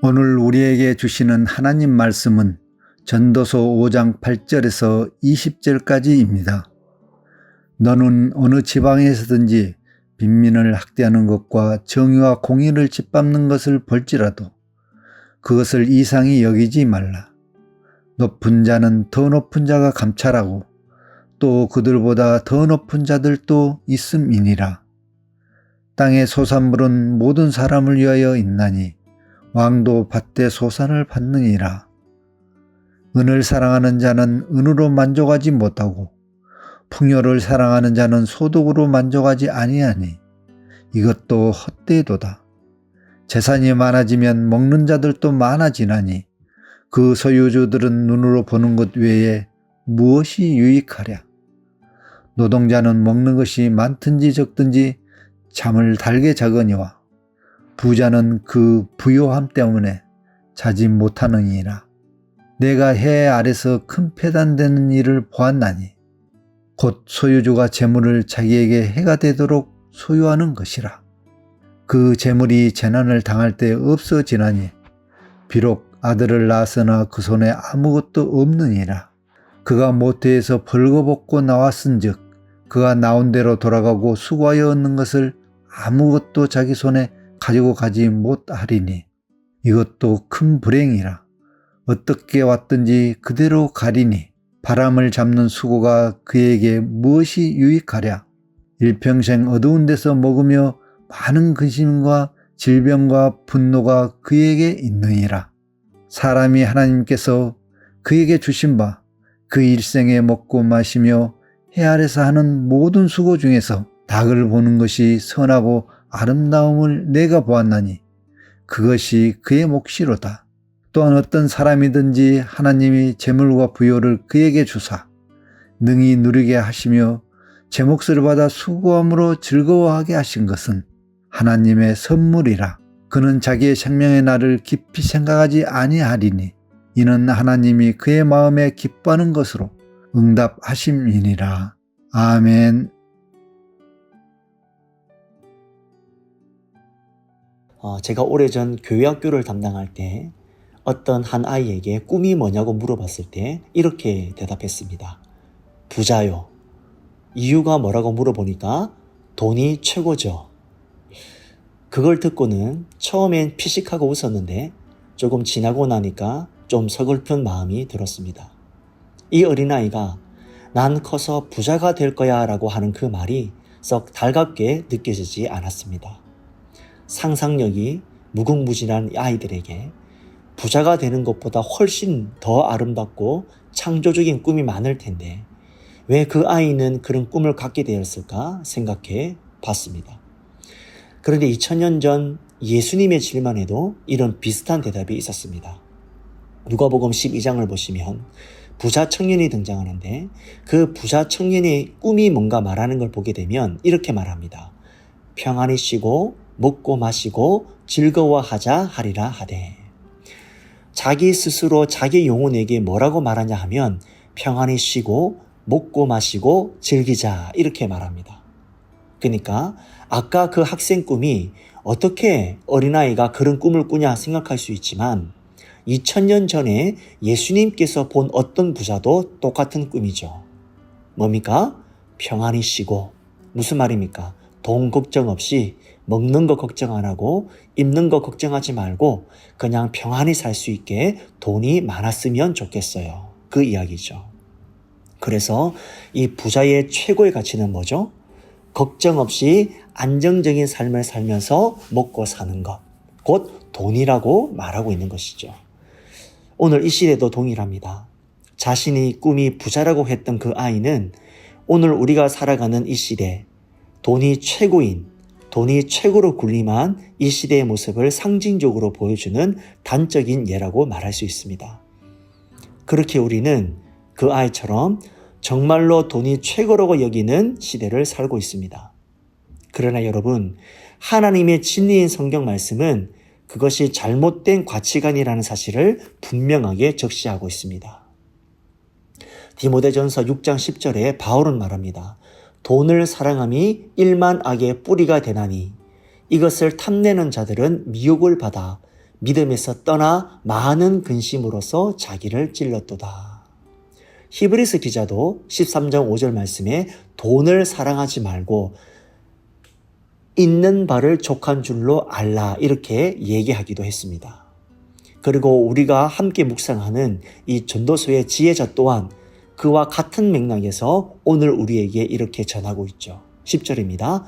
오늘 우리에게 주시는 하나님 말씀은 전도서 5장 8절에서 20절까지입니다. 너는 어느 지방에서든지 빈민을 학대하는 것과 정의와 공의를 짓밟는 것을 볼지라도 그것을 이상히 여기지 말라. 높은 자는 더 높은 자가 감찰하고 또 그들보다 더 높은 자들도 있음이니라. 땅의 소산물은 모든 사람을 위하여 있나니 왕도 밭대 소산을 받느니라. 은을 사랑하는 자는 은으로 만족하지 못하고 풍요를 사랑하는 자는 소득으로 만족하지 아니하니 이것도 헛되도다. 재산이 많아지면 먹는 자들도 많아지나니 그 소유주들은 눈으로 보는 것 외에 무엇이 유익하랴. 노동자는 먹는 것이 많든지 적든지 잠을 달게 자거니와 부자는 그 부요함 때문에 자지 못하느니라. 내가 해 아래서 큰 패단되는 일을 보았나니 곧 소유주가 재물을 자기에게 해가 되도록 소유하는 것이라. 그 재물이 재난을 당할 때 없어지나니 비록 아들을 낳았으나 그 손에 아무것도 없느니라. 그가 모태에서 벌거벗고 나왔은즉 그가 나온 대로 돌아가고 수고하여 얻는 것을 아무것도 자기 손에 가지고 가지 못하리니 이것도 큰 불행이라. 어떻게 왔든지 그대로 가리니 바람을 잡는 수고가 그에게 무엇이 유익하랴. 일평생 어두운 데서 먹으며 많은 근심과 질병과 분노가 그에게 있느니라. 사람이 하나님께서 그에게 주신 바 그 일생에 먹고 마시며 해 아래서 하는 모든 수고 중에서 닭을 보는 것이 선하고 아름다움을 내가 보았나니 그것이 그의 몫이로다. 또한 어떤 사람이든지 하나님이 재물과 부요를 그에게 주사 능히 누리게 하시며 제 몫을 받아 수고함으로 즐거워하게 하신 것은 하나님의 선물이라. 그는 자기의 생명의 날을 깊이 생각하지 아니하리니 이는 하나님이 그의 마음에 기뻐하는 것으로 응답하심이니라. 아멘. 제가 오래전 교회학교를 담당할 때 어떤 한 아이에게 꿈이 뭐냐고 물어봤을 때 이렇게 대답했습니다. 부자요. 이유가 뭐라고 물어보니까 돈이 최고죠. 그걸 듣고는 처음엔 피식하고 웃었는데 조금 지나고 나니까 좀 서글픈 마음이 들었습니다. 이 어린아이가 난 커서 부자가 될 거야 라고 하는 그 말이 썩 달갑게 느껴지지 않았습니다. 상상력이 무궁무진한 아이들에게 부자가 되는 것보다 훨씬 더 아름답고 창조적인 꿈이 많을 텐데 왜 그 아이는 그런 꿈을 갖게 되었을까 생각해 봤습니다. 그런데 2000년 전 예수님의 질문에도 이런 비슷한 대답이 있었습니다. 누가복음 12장을 보시면 부자 청년이 등장하는데 그 부자 청년의 꿈이 뭔가 말하는 걸 보게 되면 이렇게 말합니다. 평안히 쉬고 먹고 마시고 즐거워하자 하리라 하되. 자기 스스로 자기 영혼에게 뭐라고 말하냐 하면 평안히 쉬고 먹고 마시고 즐기자 이렇게 말합니다. 그러니까 아까 그 학생 꿈이 어떻게 어린아이가 그런 꿈을 꾸냐 생각할 수 있지만 2000년 전에 예수님께서 본 어떤 부자도 똑같은 꿈이죠. 뭡니까? 평안히 쉬고. 무슨 말입니까? 돈 걱정 없이 먹는 거 걱정 안 하고 입는 거 걱정하지 말고 그냥 평안히 살 수 있게 돈이 많았으면 좋겠어요. 그 이야기죠. 그래서 이 부자의 최고의 가치는 뭐죠? 걱정 없이 안정적인 삶을 살면서 먹고 사는 것. 곧 돈이라고 말하고 있는 것이죠. 오늘 이 시대도 동일합니다. 자신이 꿈이 부자라고 했던 그 아이는 오늘 우리가 살아가는 이 시대, 돈이 최고인, 돈이 최고로 군림한 이 시대의 모습을 상징적으로 보여주는 단적인 예라고 말할 수 있습니다. 그렇게 우리는 그 아이처럼 정말로 돈이 최고라고 여기는 시대를 살고 있습니다. 그러나 여러분, 하나님의 진리인 성경 말씀은 그것이 잘못된 가치관이라는 사실을 분명하게 적시하고 있습니다. 디모데전서 6장 10절에 바울은 말합니다. 돈을 사랑함이 일만 악의 뿌리가 되나니 이것을 탐내는 자들은 미혹을 받아 믿음에서 떠나 많은 근심으로서 자기를 찔렀도다. 히브리서 기자도 13장 5절 말씀에 돈을 사랑하지 말고 있는 바를 족한 줄로 알라 이렇게 얘기하기도 했습니다. 그리고 우리가 함께 묵상하는 이 전도서의 지혜자 또한 그와 같은 맥락에서 오늘 우리에게 이렇게 전하고 있죠. 10절입니다.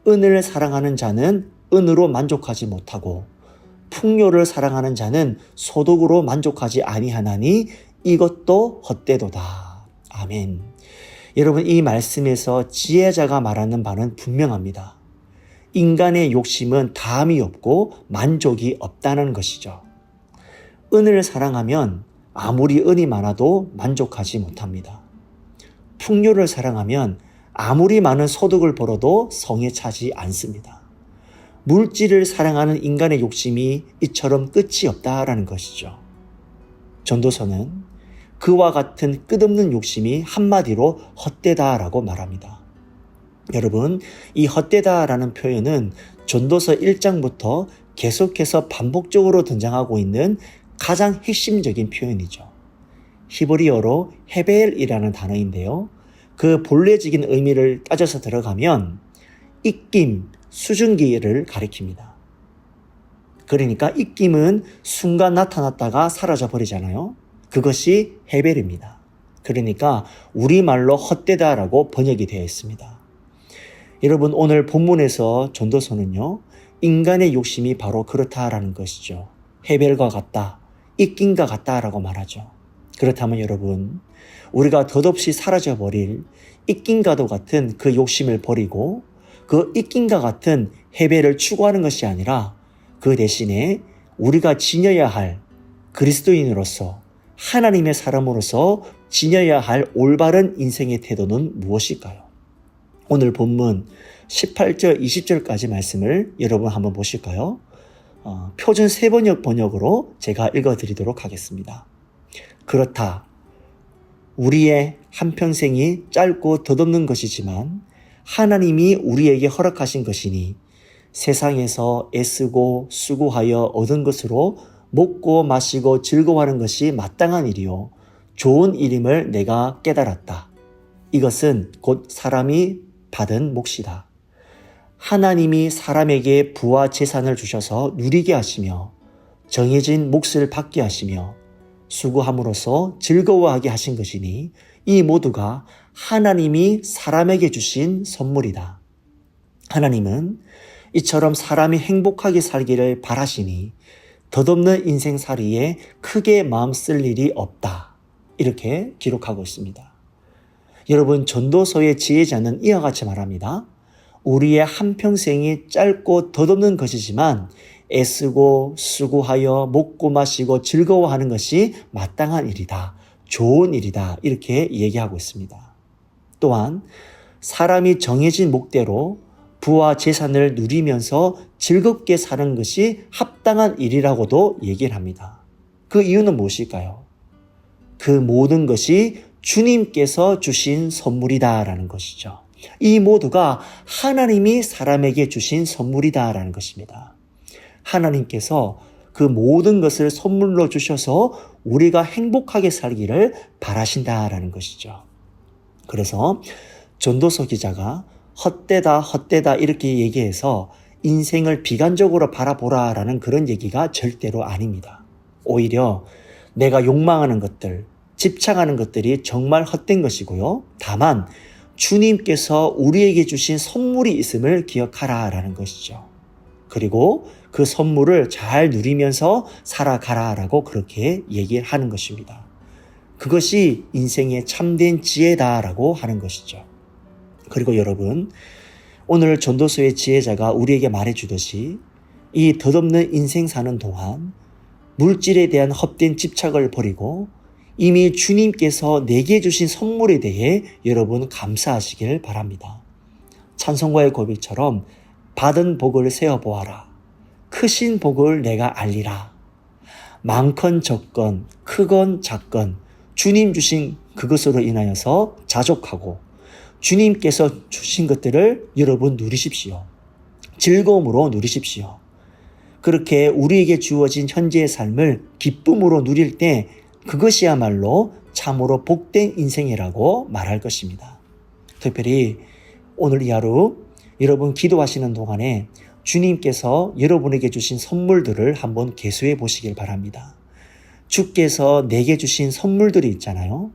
은을 사랑하는 자는 은으로 만족하지 못하고 풍요를 사랑하는 자는 소득으로 만족하지 아니하나니 이것도 헛되도다. 아멘. 여러분, 이 말씀에서 지혜자가 말하는 바는 분명합니다. 인간의 욕심은 다함이 없고 만족이 없다는 것이죠. 은을 사랑하면 아무리 은이 많아도 만족하지 못합니다. 풍요를 사랑하면 아무리 많은 소득을 벌어도 성에 차지 않습니다. 물질을 사랑하는 인간의 욕심이 이처럼 끝이 없다라는 것이죠. 전도서는 그와 같은 끝없는 욕심이 한마디로 헛되다라고 말합니다. 여러분, 이 헛되다라는 표현은 전도서 1장부터 계속해서 반복적으로 등장하고 있는 가장 핵심적인 표현이죠. 히브리어로 헤벨이라는 단어인데요. 그 본래적인 의미를 따져서 들어가면 입김, 수증기를 가리킵니다. 그러니까 입김은 순간 나타났다가 사라져 버리잖아요. 그것이 헤벨입니다. 그러니까 우리말로 헛되다라고 번역이 되어 있습니다. 여러분, 오늘 본문에서 전도서는요, 인간의 욕심이 바로 그렇다라는 것이죠. 헤벨과 같다, 입김과 같다라고 말하죠. 그렇다면 여러분, 우리가 덧없이 사라져버릴 입김과도 같은 그 욕심을 버리고 그 입김과 같은 헤벨을 추구하는 것이 아니라 그 대신에 우리가 지녀야 할 그리스도인으로서 하나님의 사람으로서 지녀야 할 올바른 인생의 태도는 무엇일까요? 오늘 본문 18절, 20절까지 말씀을 여러분 한번 보실까요? 표준 세번역 번역으로 제가 읽어드리도록 하겠습니다. 그렇다. 우리의 한평생이 짧고 덧없는 것이지만 하나님이 우리에게 허락하신 것이니 세상에서 애쓰고 수고하여 얻은 것으로 먹고 마시고 즐거워하는 것이 마땅한 일이요 좋은 일임을 내가 깨달았다. 이것은 곧 사람이 받은 몫이다. 하나님이 사람에게 부와 재산을 주셔서 누리게 하시며 정해진 몫을 받게 하시며 수고함으로써 즐거워하게 하신 것이니 이 모두가 하나님이 사람에게 주신 선물이다. 하나님은 이처럼 사람이 행복하게 살기를 바라시니 덧없는 인생살이에 크게 마음 쓸 일이 없다. 이렇게 기록하고 있습니다. 여러분, 전도서의 지혜자는 이와 같이 말합니다. 우리의 한평생이 짧고 덧없는 것이지만 애쓰고 수고하여 먹고 마시고 즐거워하는 것이 마땅한 일이다. 좋은 일이다. 이렇게 얘기하고 있습니다. 또한 사람이 정해진 목대로 부와 재산을 누리면서 즐겁게 사는 것이 합당한 일이라고도 얘기를 합니다. 그 이유는 무엇일까요? 그 모든 것이 주님께서 주신 선물이다라는 것이죠. 이 모두가 하나님이 사람에게 주신 선물이다라는 것입니다. 하나님께서 그 모든 것을 선물로 주셔서 우리가 행복하게 살기를 바라신다라는 것이죠. 그래서 전도서 기자가 헛되다 헛되다 이렇게 얘기해서 인생을 비관적으로 바라보라라는 그런 얘기가 절대로 아닙니다. 오히려 내가 욕망하는 것들, 집착하는 것들이 정말 헛된 것이고요. 다만 주님께서 우리에게 주신 선물이 있음을 기억하라라는 것이죠. 그리고 그 선물을 잘 누리면서 살아가라라고 그렇게 얘기를 하는 것입니다. 그것이 인생의 참된 지혜다라고 하는 것이죠. 그리고 여러분, 오늘 전도서의 지혜자가 우리에게 말해주듯이 이 덧없는 인생 사는 동안 물질에 대한 헛된 집착을 버리고 이미 주님께서 내게 주신 선물에 대해 여러분 감사하시길 바랍니다. 찬송가의 고백처럼 받은 복을 세어보아라. 크신 복을 내가 알리라. 많건 적건 크건 작건 주님 주신 그것으로 인하여서 자족하고 주님께서 주신 것들을 여러분 누리십시오. 즐거움으로 누리십시오. 그렇게 우리에게 주어진 현재의 삶을 기쁨으로 누릴 때 그것이야말로 참으로 복된 인생이라고 말할 것입니다. 특별히 오늘 이 하루 여러분 기도하시는 동안에 주님께서 여러분에게 주신 선물들을 한번 계수해 보시길 바랍니다. 주께서 내게 주신 선물들이 있잖아요.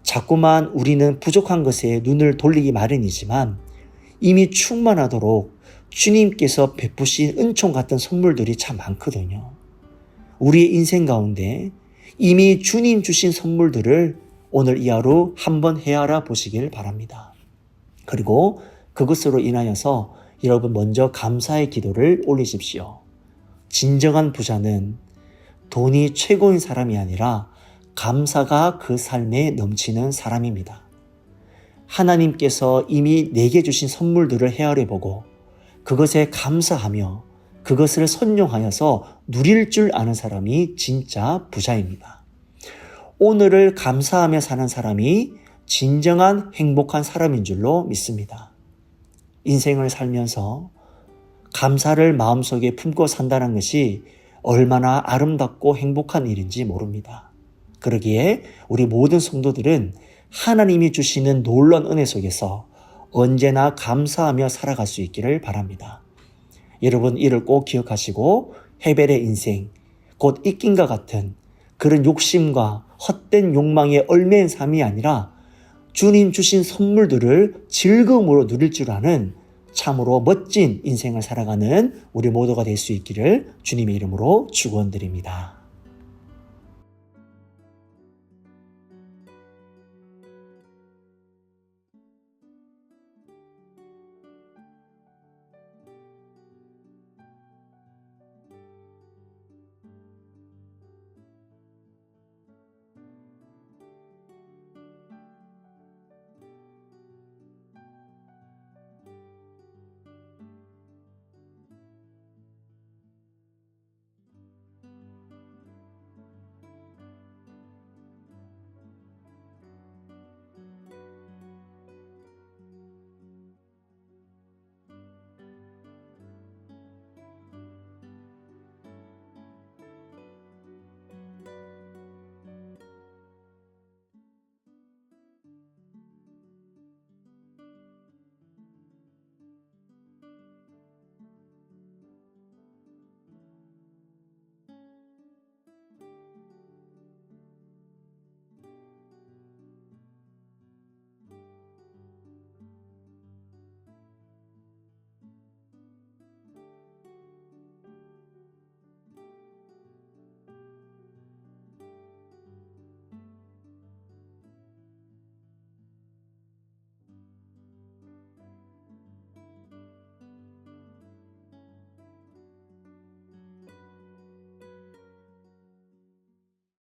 자꾸만 우리는 부족한 것에 눈을 돌리기 마련이지만 이미 충만하도록 주님께서 베푸신 은총 같은 선물들이 참 많거든요. 우리의 인생 가운데 이미 주님 주신 선물들을 오늘 이 하루 한번 헤아려 보시길 바랍니다. 그리고 그것으로 인하여서 여러분 먼저 감사의 기도를 올리십시오. 진정한 부자는 돈이 최고인 사람이 아니라 감사가 그 삶에 넘치는 사람입니다. 하나님께서 이미 내게 주신 선물들을 헤아려 보고 그것에 감사하며 그것을 선용하여서 누릴 줄 아는 사람이 진짜 부자입니다. 오늘을 감사하며 사는 사람이 진정한 행복한 사람인 줄로 믿습니다. 인생을 살면서 감사를 마음속에 품고 산다는 것이 얼마나 아름답고 행복한 일인지 모릅니다. 그러기에 우리 모든 성도들은 하나님이 주시는 놀라운 은혜 속에서 언제나 감사하며 살아갈 수 있기를 바랍니다. 여러분 이를 꼭 기억하시고 헤벨의 인생, 곧 이낀과 같은 그런 욕심과 헛된 욕망에 얽매인 삶이 아니라 주님 주신 선물들을 즐거움으로 누릴 줄 아는 참으로 멋진 인생을 살아가는 우리 모두가 될 수 있기를 주님의 이름으로 축원드립니다.